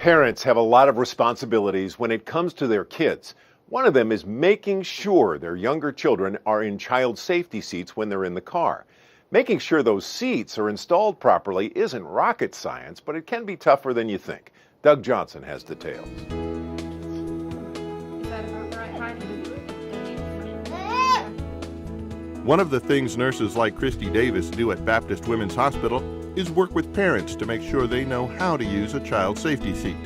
Parents have a lot of responsibilities when it comes to their kids. One of them is making sure their younger children are in child safety seats when they're in the car. Making sure those seats are installed properly isn't rocket science, but it can be tougher than you think. Doug Johnson has details. One of the things nurses like Christy Davis do at Baptist Women's Hospital is work with parents to make sure they know how to use a child safety seat.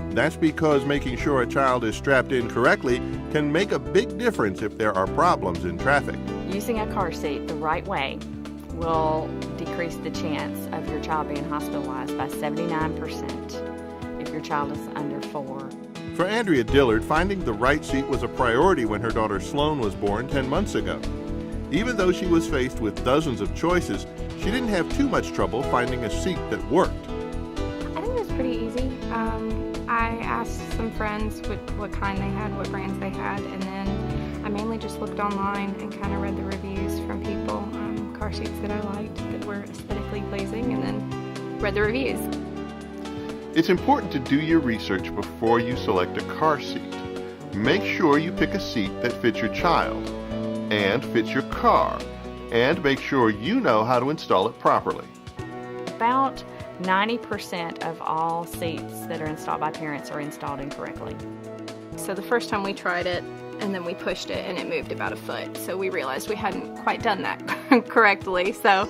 That's because making sure a child is strapped in correctly can make a big difference if there are problems in traffic. Using a car seat the right way will decrease the chance of your child being hospitalized by 79% if your child is under 4. For Andrea Dillard, finding the right seat was a priority when her daughter Sloan was born 10 months ago. Even though she was faced with dozens of choices, she didn't have too much trouble finding a seat that worked. I think it was pretty easy. I asked some friends what kind they had, what brands they had, and then I mainly just looked online and kind of read the reviews from people, car seats that I liked that were aesthetically pleasing, and then read the reviews. It's important to do your research before you select a car seat. Make sure you pick a seat that fits your child and fits your car, and make sure you know how to install it properly. About 90% of all seats that are installed by parents are installed incorrectly. So the first time we tried it, and then we pushed it and it moved about a foot, so we realized we hadn't quite done that correctly. So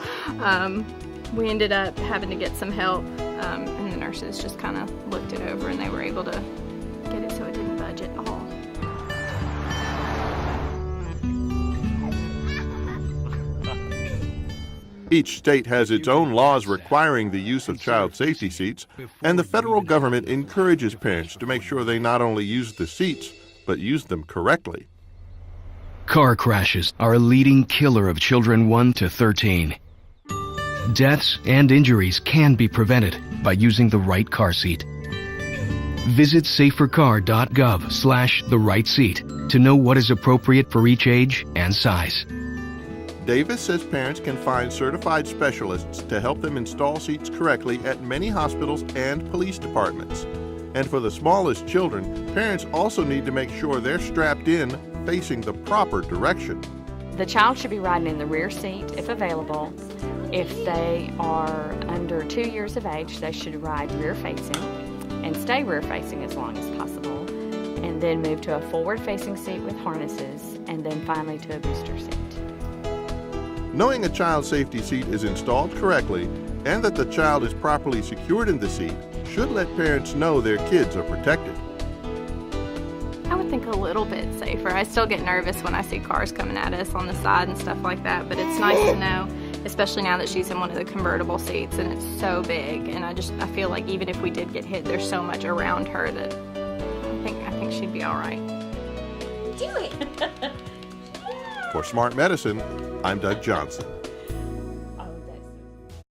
we ended up having to get some help, and the nurses just kind of looked it over and they were able to get it so it didn't budge at all. Each state has its own laws requiring the use of child safety seats, and the federal government encourages parents to make sure they not only use the seats, but use them correctly. Car crashes are a leading killer of children 1 to 13. Deaths and injuries can be prevented by using the right car seat. Visit safercar.gov/the-right-seat to know what is appropriate for each age and size. Davis says parents can find certified specialists to help them install seats correctly at many hospitals and police departments. And for the smallest children, parents also need to make sure they're strapped in, facing the proper direction. The child should be riding in the rear seat if available. If they are under 2 years of age, they should ride rear facing and stay rear facing as long as possible, and then move to a forward facing seat with harnesses, and then finally to a booster seat. Knowing a child safety seat is installed correctly and that the child is properly secured in the seat should let parents know their kids are protected. I would think a little bit safer. I still get nervous when I see cars coming at us on the side and stuff like that, but it's nice to know, especially now that she's in one of the convertible seats and it's so big, and I feel like even if we did get hit, there's so much around her that I think she'd be all right. Do it! For Smart Medicine, I'm Doug Johnson.